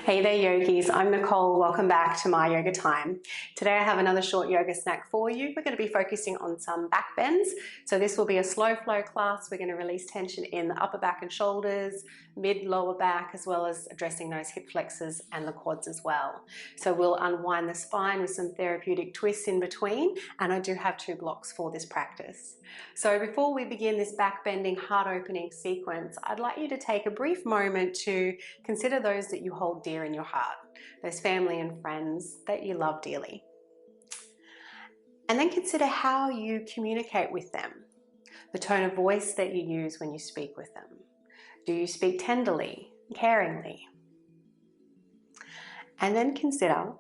Hey there yogis, I'm Nicole. Welcome back to my yoga time. Today I have another short yoga snack for you. We're going to be focusing on some back bends. So this will be a slow flow class. We're going to release tension in the upper back and shoulders, mid lower back, as well as addressing those hip flexors and the quads as well. So we'll unwind the spine with some therapeutic twists in between, and I do have 2 blocks for this practice. So before we begin this back bending heart opening sequence, I'd like you to take a brief moment to consider those that you hold dear in your heart, those family and friends that you love dearly. And then consider how you communicate with them, the tone of voice that you use when you speak with them. Do you speak tenderly, caringly? And then consider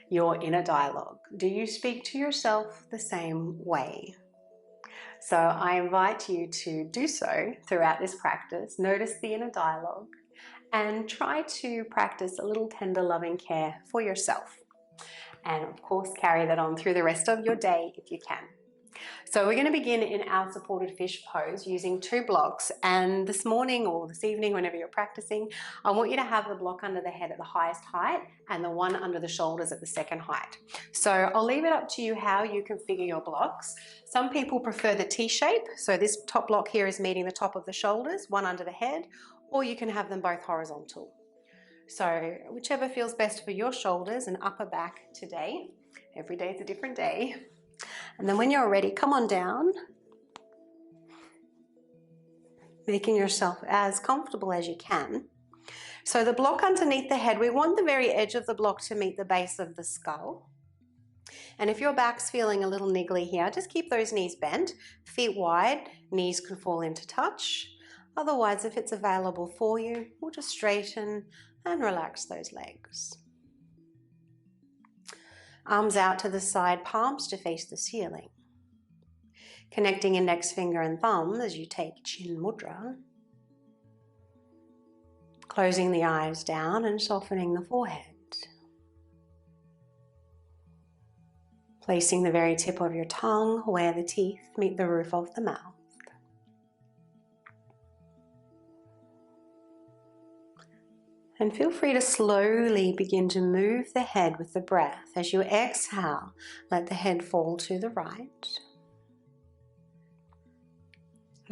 your inner dialogue. Do you speak to yourself the same way? So I invite you to do so throughout this practice. Notice the inner dialogue and try to practice a little tender loving care for yourself. And of course, carry that on through the rest of your day if you can. So we're going to begin in our supported fish pose using 2 blocks. And this morning or this evening, whenever you're practicing, I want you to have the block under the head at the highest height and the one under the shoulders at the second height. So I'll leave it up to you how you configure your blocks. Some people prefer the T shape. So this top block here is meeting the top of the shoulders, one under the head, or you can have them both horizontal. So whichever feels best for your shoulders and upper back today. Every day is a different day. And then when you're ready, come on down, making yourself as comfortable as you can. So the block underneath the head, we want the very edge of the block to meet the base of the skull. And if your back's feeling a little niggly here, just keep those knees bent, feet wide, knees can fall into touch. Otherwise, if it's available for you, we'll just straighten and relax those legs. Arms out to the side, palms to face the ceiling. Connecting index finger and thumb as you take chin mudra. Closing the eyes down and softening the forehead. Placing the very tip of your tongue where the teeth meet the roof of the mouth. And feel free to slowly begin to move the head with the breath. As you exhale, let the head fall to the right.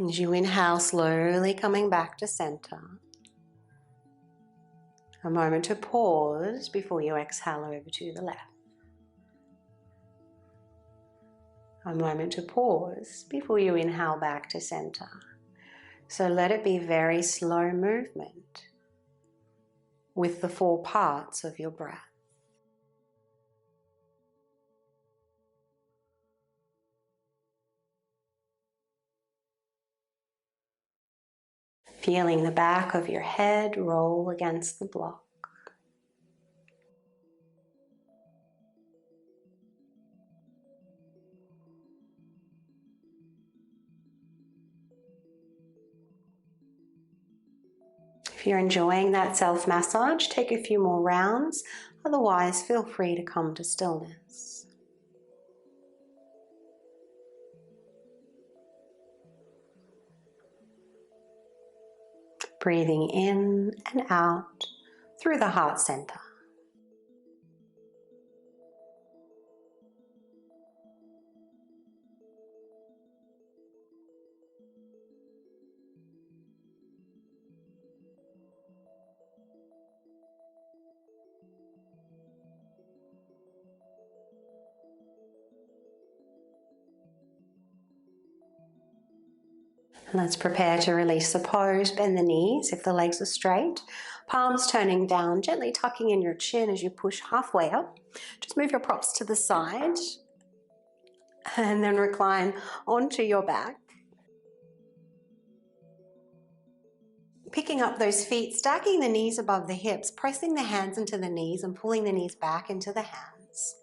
As you inhale, slowly coming back to center. A moment to pause before you exhale over to the left. A moment to pause before you inhale back to center. So let it be very slow movement with the 4 parts of your breath. Feeling the back of your head roll against the block. If you're enjoying that self-massage, take a few more rounds. Otherwise, feel free to come to stillness. Breathing in and out through the heart center. Let's prepare to release the pose. Bend the knees if the legs are straight. Palms turning down, gently tucking in your chin as you push halfway up. Just move your props to the side and then recline onto your back. Picking up those feet, stacking the knees above the hips, pressing the hands into the knees and pulling the knees back into the hands.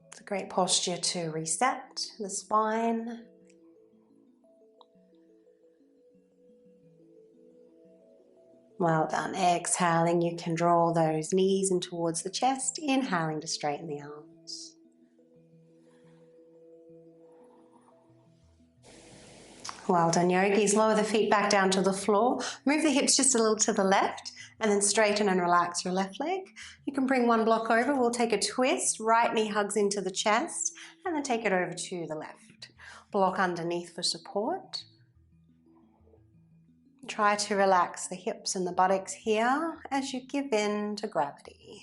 It's a great posture to reset the spine. Well done. Exhaling, you can draw those knees in towards the chest. Inhaling to straighten the arms. Well done, yogis. Lower the feet back down to the floor. Move the hips just a little to the left and then straighten and relax your left leg. You can bring one block over. We'll take a twist. Right knee hugs into the chest and then take it over to the left. Block underneath for support. Try to relax the hips and the buttocks here as you give in to gravity.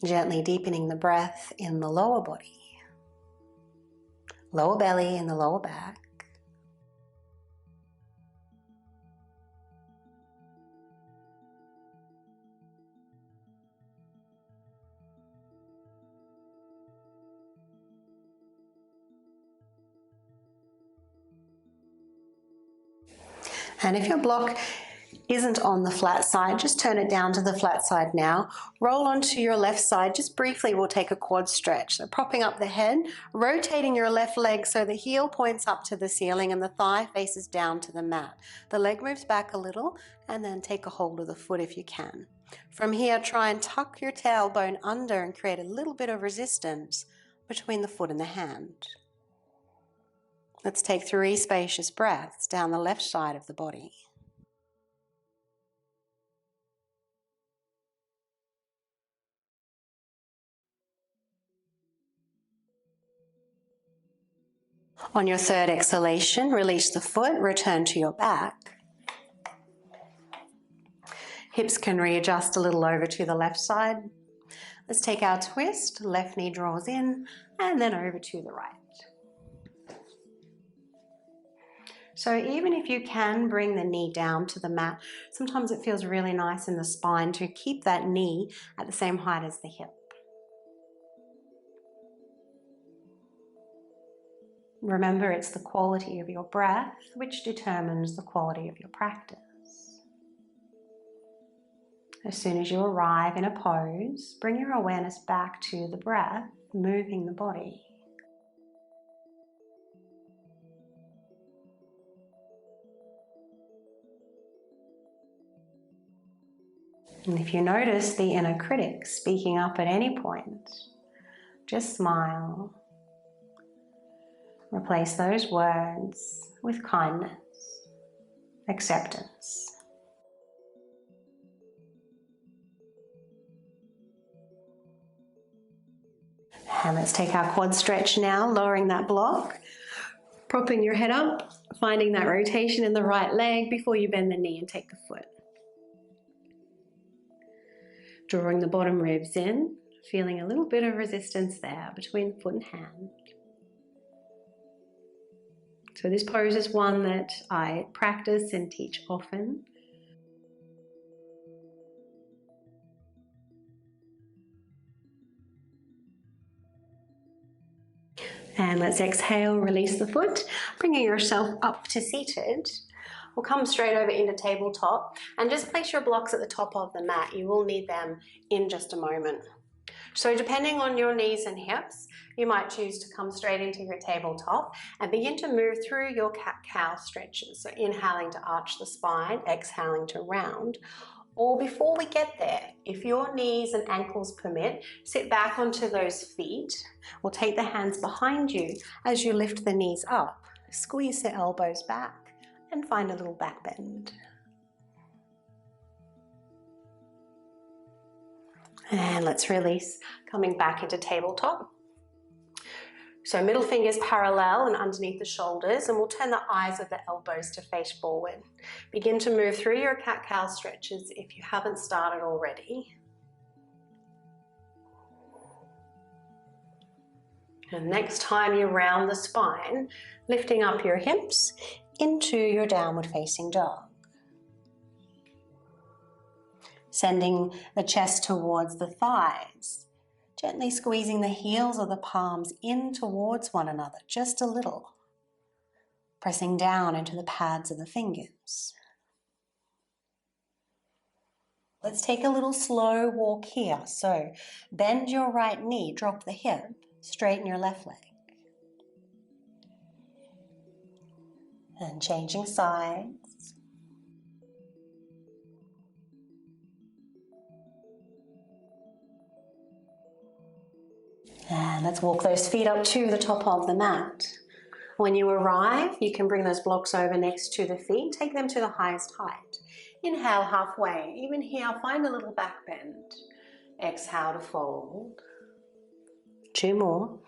Gently deepening the breath in the lower body. Lower belly and the lower back. And if your block isn't on the flat side, just turn it down to the flat side now. Roll onto your left side. Just briefly, we'll take a quad stretch. So propping up the head, rotating your left leg so the heel points up to the ceiling and the thigh faces down to the mat. The leg moves back a little and then take a hold of the foot if you can. From here, try and tuck your tailbone under and create a little bit of resistance between the foot and the hand. Let's take 3 spacious breaths down the left side of the body. On your third exhalation, release the foot, return to your back. Hips can readjust a little over to the left side. Let's take our twist, left knee draws in, and then over to the right. So even if you can bring the knee down to the mat, sometimes it feels really nice in the spine to keep that knee at the same height as the hip. Remember, it's the quality of your breath which determines the quality of your practice. As soon as you arrive in a pose, bring your awareness back to the breath, moving the body. And if you notice the inner critic speaking up at any point, just smile. Replace those words with kindness, acceptance. And let's take our quad stretch now, lowering that block, propping your head up, finding that rotation in the right leg before you bend the knee and take the foot. Drawing the bottom ribs in, feeling a little bit of resistance there between foot and hand. So this pose is one that I practice and teach often. And let's exhale, release the foot, bringing yourself up to seated. We'll come straight over into tabletop and just place your blocks at the top of the mat. You will need them in just a moment. So depending on your knees and hips, you might choose to come straight into your tabletop and begin to move through your cat-cow stretches. So inhaling to arch the spine, exhaling to round. Or before we get there, if your knees and ankles permit, sit back onto those feet. We'll take the hands behind you as you lift the knees up. Squeeze the elbows back and find a little back bend. And let's release, coming back into tabletop. So middle fingers parallel and underneath the shoulders, and we'll turn the eyes of the elbows to face forward. Begin to move through your cat-cow stretches if you haven't started already. And next time you round the spine, lifting up your hips into your downward facing dog. Sending the chest towards the thighs, gently squeezing the heels of the palms in towards one another, just a little. Pressing down into the pads of the fingers. Let's take a little slow walk here. So bend your right knee, drop the hip, straighten your left leg. And changing sides. And let's walk those feet up to the top of the mat. When you arrive, you can bring those blocks over next to the feet, take them to the highest height. Inhale halfway. Even here, find a little back bend. Exhale to fold. 2 more.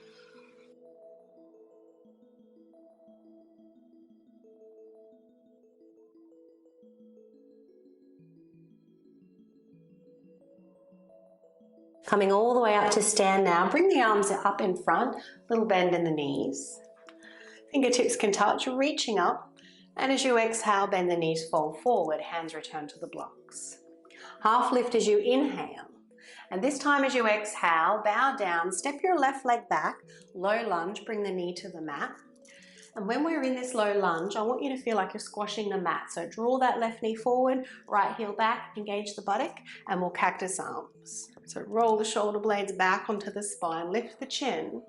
Coming all the way up to stand now. Bring the arms up in front, little bend in the knees. Fingertips can touch, reaching up. And as you exhale, bend the knees, fold forward, hands return to the blocks. Half lift as you inhale. And this time as you exhale, bow down, step your left leg back, low lunge, bring the knee to the mat. And when we're in this low lunge, I want you to feel like you're squashing the mat. So draw that left knee forward, right heel back, engage the buttock, and we'll cactus arms. So roll the shoulder blades back onto the spine, lift the chin.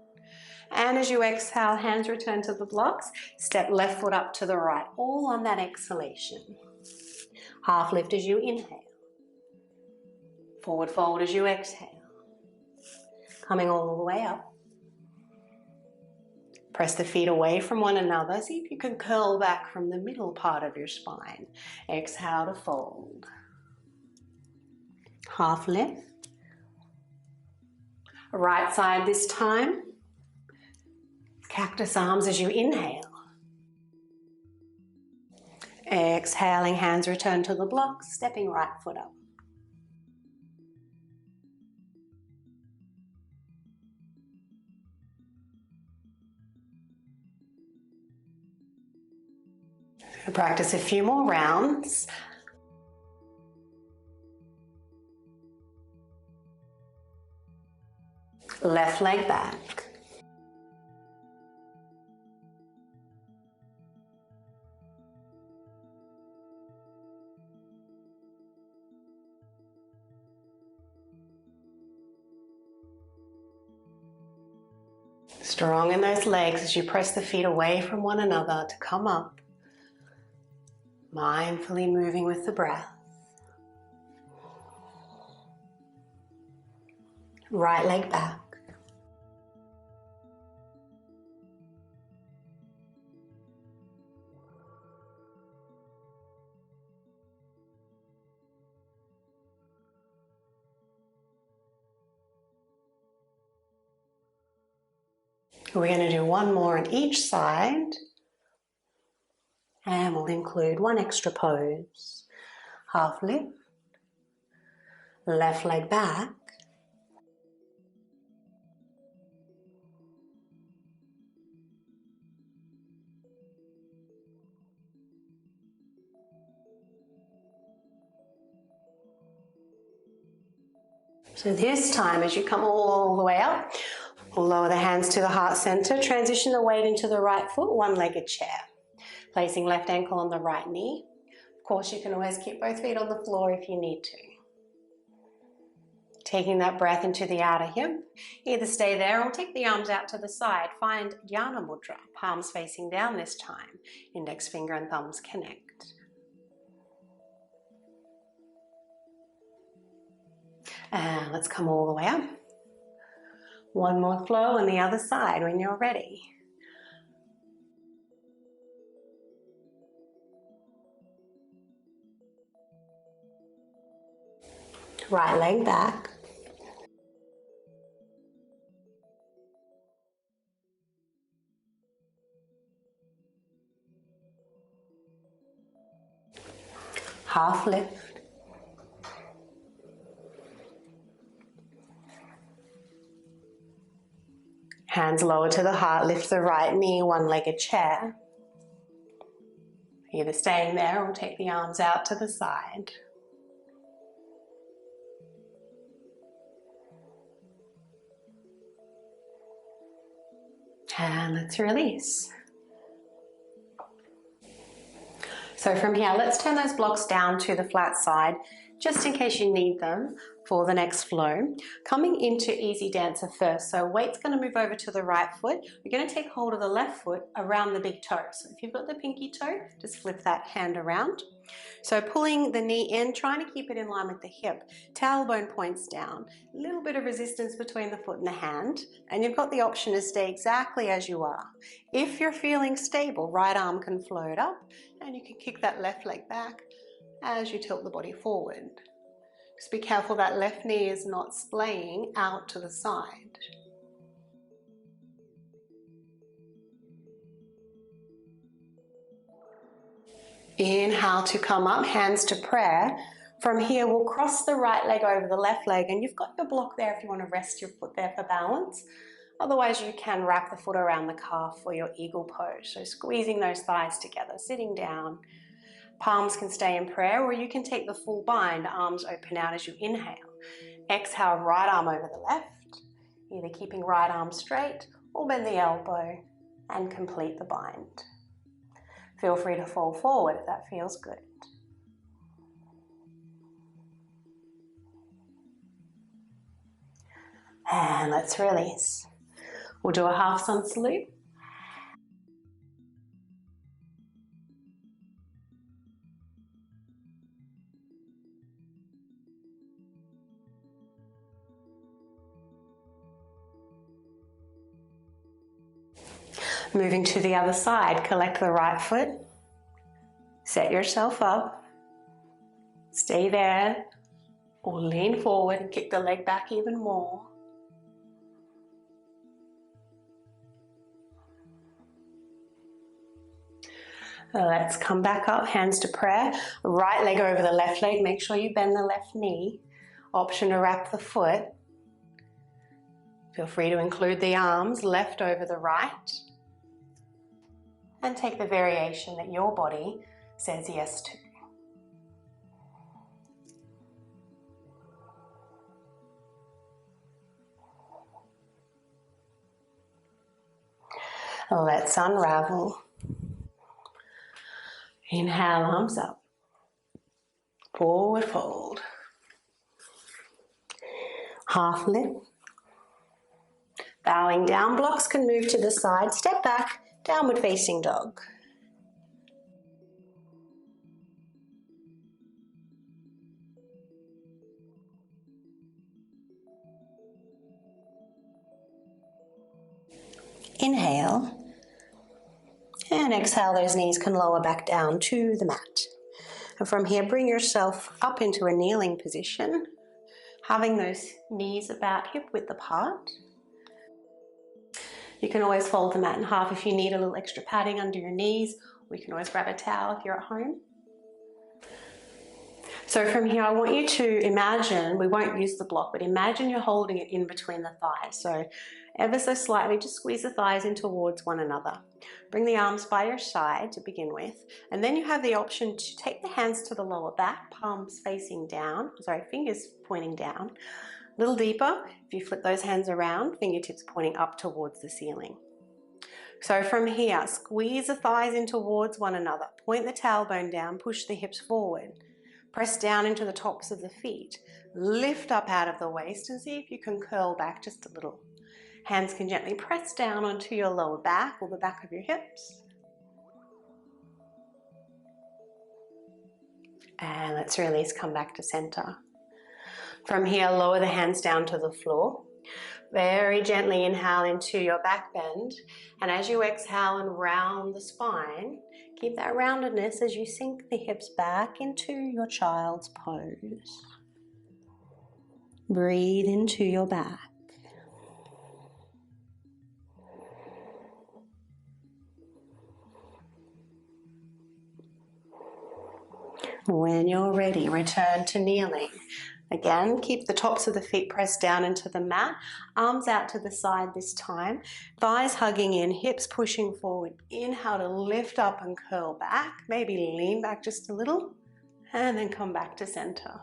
And as you exhale, hands return to the blocks, step left foot up to the right, all on that exhalation. Half lift as you inhale. Forward fold as you exhale. Coming all the way up. Press the feet away from one another. See if you can curl back from the middle part of your spine. Exhale to fold. Half lift. Right side this time. Cactus arms as you inhale. Exhaling, hands return to the blocks, stepping right foot up. Practice a few more rounds. Left leg back. Strong in those legs as you press the feet away from one another to come up. Mindfully moving with the breath. Right leg back. We're going to do one more on each side. And we'll include one extra pose. Half lift. Left leg back. So this time, as you come all the way up, we'll lower the hands to the heart center, transition the weight into the right foot, one-legged chair. Placing left ankle on the right knee. Of course, you can always keep both feet on the floor if you need to. Taking that breath into the outer hip. Either stay there or take the arms out to the side. Find Dhyana Mudra, palms facing down this time. Index finger and thumbs connect. And let's come all the way up. One more flow on the other side when you're ready. Right leg back. Half lift. Hands lower to the heart, lift the right knee, one-legged chair. Either staying there or take the arms out to the side. And let's release. So from here, let's turn those blocks down to the flat side. just in case you need them for the next flow. Coming into easy dancer first, so weight's going to move over to the right foot. You're going to take hold of the left foot around the big toe. So if you've got the pinky toe, just flip that hand around. So pulling the knee in, trying to keep it in line with the hip. Tailbone points down, a little bit of resistance between the foot and the hand, and you've got the option to stay exactly as you are. If you're feeling stable, right arm can float up, and you can kick that left leg back as you tilt the body forward. Just be careful that left knee is not splaying out to the side. Inhale to come up, hands to prayer. From here, we'll cross the right leg over the left leg, and you've got your block there if you want to rest your foot there for balance. Otherwise, you can wrap the foot around the calf for your eagle pose. So squeezing those thighs together, sitting down. Palms can stay in prayer, or you can take the full bind, arms open out as you inhale. Exhale, right arm over the left, either keeping right arm straight or bend the elbow and complete the bind. Feel free to fall forward if that feels good. And let's release. We'll do a half sun salute. Moving to the other side, collect the right foot. Set yourself up. Stay there. Or lean forward and kick the leg back even more. Let's come back up, hands to prayer. Right leg over the left leg. Make sure you bend the left knee. Option to wrap the foot. Feel free to include the arms, left over the right. And take the variation that your body says yes to. Let's unravel. Inhale, arms up. Forward fold. Half lift. Bowing down, blocks can move to the side. Step back, downward facing dog. Inhale. And exhale, those knees can lower back down to the mat. And from here, bring yourself up into a kneeling position, having those knees about hip width apart. You can always fold the mat in half if you need a little extra padding under your knees. We can always grab a towel if you're at home. So from here, I want you to imagine, we won't use the block, but imagine you're holding it in between the thighs. So ever so slightly, just squeeze the thighs in towards one another. Bring the arms by your side to begin with, and then you have the option to take the hands to the lower back, palms facing down, fingers pointing down. A little deeper, if you flip those hands around, fingertips pointing up towards the ceiling. So from here, squeeze the thighs in towards one another, point the tailbone down, push the hips forward. Press down into the tops of the feet. Lift up out of the waist and see if you can curl back just a little. Hands can gently press down onto your lower back or the back of your hips. And let's release, come back to center. From here, lower the hands down to the floor. Very gently inhale into your back bend. And as you exhale and round the spine, keep that roundedness as you sink the hips back into your child's pose. Breathe into your back. When you're ready, return to kneeling. Again, keep the tops of the feet pressed down into the mat, arms out to the side this time, thighs hugging in, hips pushing forward. Inhale to lift up and curl back, maybe lean back just a little, and then come back to center.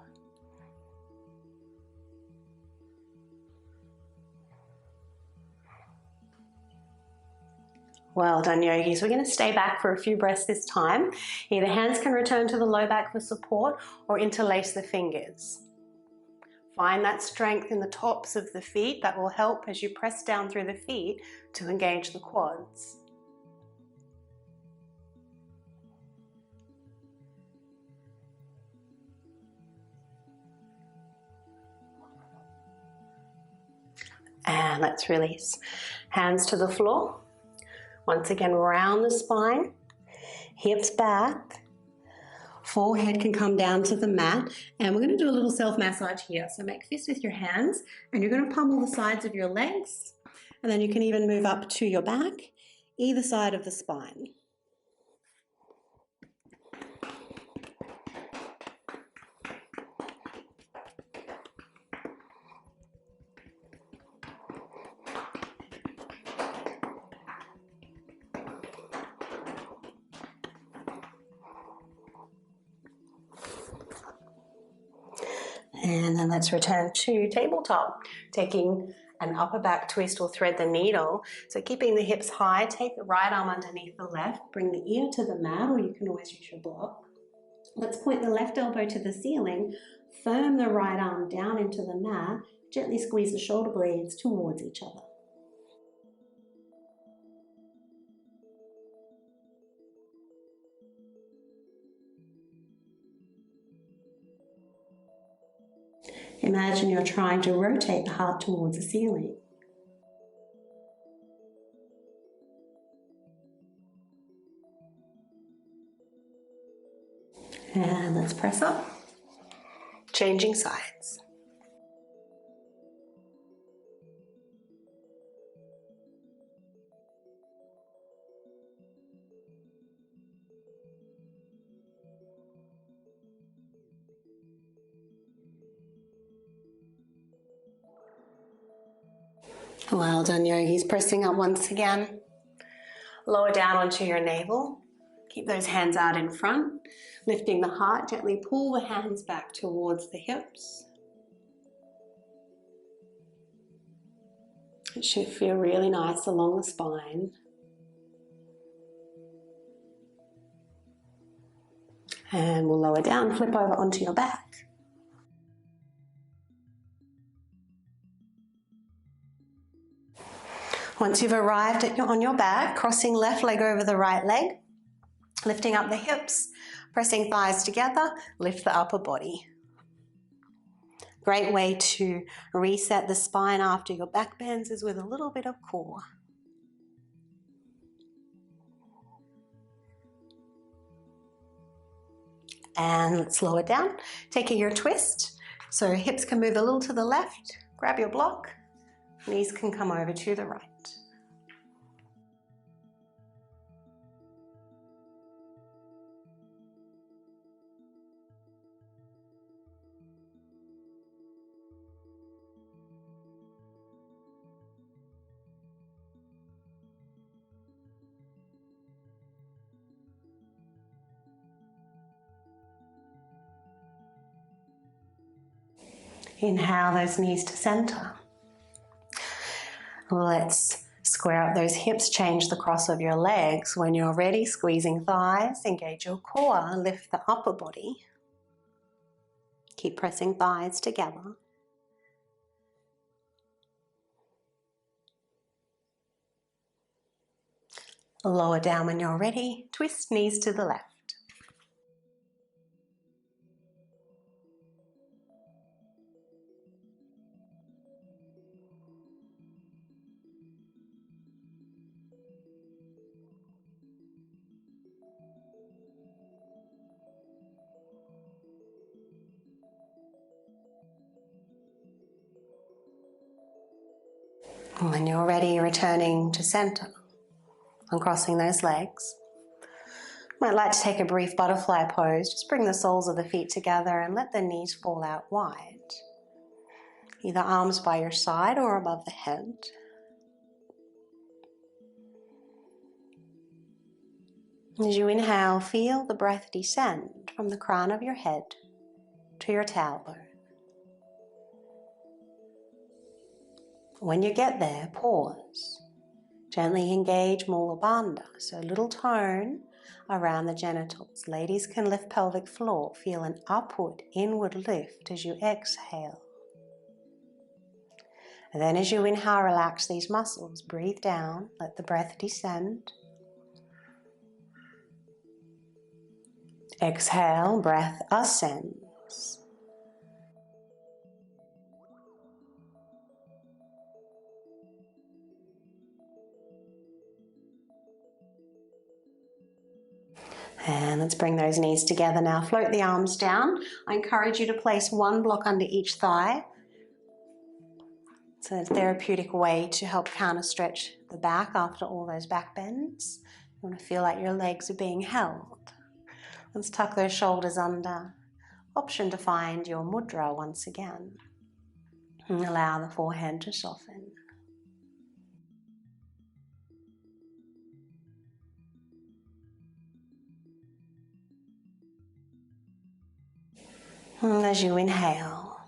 Well done, yogis. We're going to stay back for a few breaths this time. Either hands can return to the low back for support or interlace the fingers. Find that strength in the tops of the feet. That will help as you press down through the feet to engage the quads. And let's release. Hands to the floor. Once again, round the spine, hips back. Forehead can come down to the mat, and we're going to do a little self-massage here. So make fists with your hands, and you're going to pummel the sides of your legs, and then you can even move up to your back, either side of the spine. And then let's return to tabletop, taking an upper back twist or thread the needle. So keeping the hips high, take the right arm underneath the left, bring the ear to the mat, or you can always use your block. Let's point the left elbow to the ceiling, firm the right arm down into the mat, gently squeeze the shoulder blades towards each other. Imagine you're trying to rotate the heart towards the ceiling. And let's press up. Changing sides. Well done, yogis. Pressing up once again. Lower down onto your navel. Keep those hands out in front. Lifting the heart, gently pull the hands back towards the hips. It should feel really nice along the spine. And we'll lower down, flip over onto your back. Once you've arrived on your back, crossing left leg over the right leg, lifting up the hips, pressing thighs together, lift the upper body. Great way to reset the spine after your back bends is with a little bit of core. And let's lower down, taking your twist. So hips can move a little to the left, grab your block, knees can come over to the right. Inhale those knees to center. Let's square up those hips, change the cross of your legs. When you're ready, squeezing thighs, engage your core, lift the upper body. Keep pressing thighs together. Lower down when you're ready, twist knees to the left. When you're ready, returning to center and crossing those legs. Might like to take a brief butterfly pose. Just bring the soles of the feet together and let the knees fall out wide. Either arms by your side or above the head. As you inhale, feel the breath descend from the crown of your head to your tailbone. When you get there, pause. Gently engage Mula Bandha, so little tone around the genitals. Ladies can lift pelvic floor. Feel an upward, inward lift as you exhale. And then as you inhale, relax these muscles. Breathe down, let the breath descend. Exhale, breath ascends. And let's bring those knees together now. Float the arms down. I encourage you to place one block under each thigh. It's a therapeutic way to help counter stretch the back after all those back bends. You want to feel like your legs are being held. Let's tuck those shoulders under. Option to find your mudra once again. And allow the forehead to soften. And as you inhale,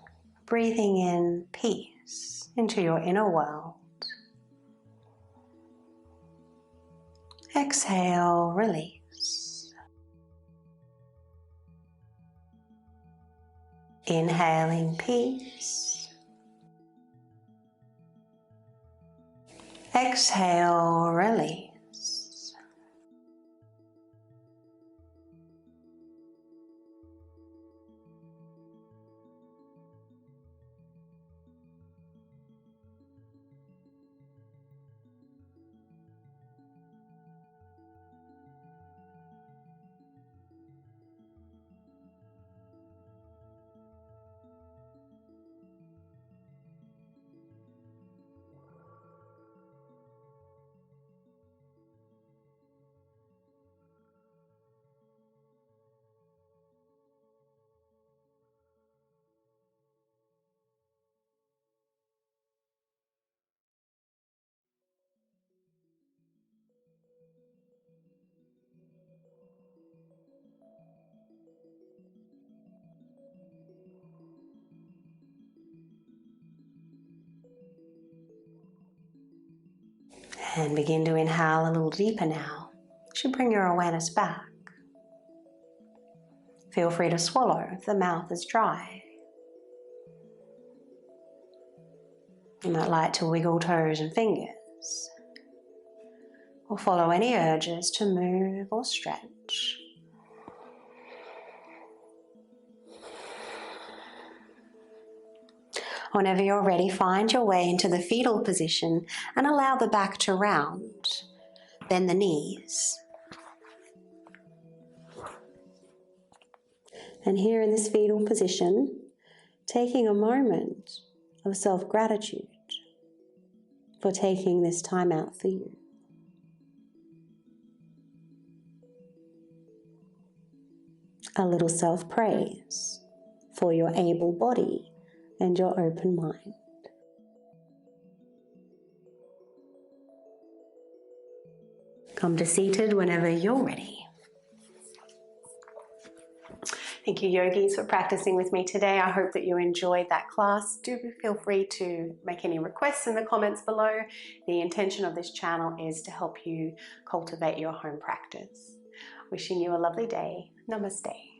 breathing in peace into your inner world. Exhale, release. Inhaling peace. Exhale, release. And begin to inhale a little deeper now. You should bring your awareness back. Feel free to swallow if the mouth is dry. You might like to wiggle toes and fingers, or follow any urges to move or stretch. Whenever you're ready, find your way into the fetal position and allow the back to round. Bend the knees. And here in this fetal position, taking a moment of self-gratitude for taking this time out for you. A little self-praise for your able body and your open mind. Come to seated whenever you're ready. Thank you, yogis, for practicing with me today. I hope that you enjoyed that class. Do feel free to make any requests in the comments below. The intention of this channel is to help you cultivate your home practice. Wishing you a lovely day. Namaste.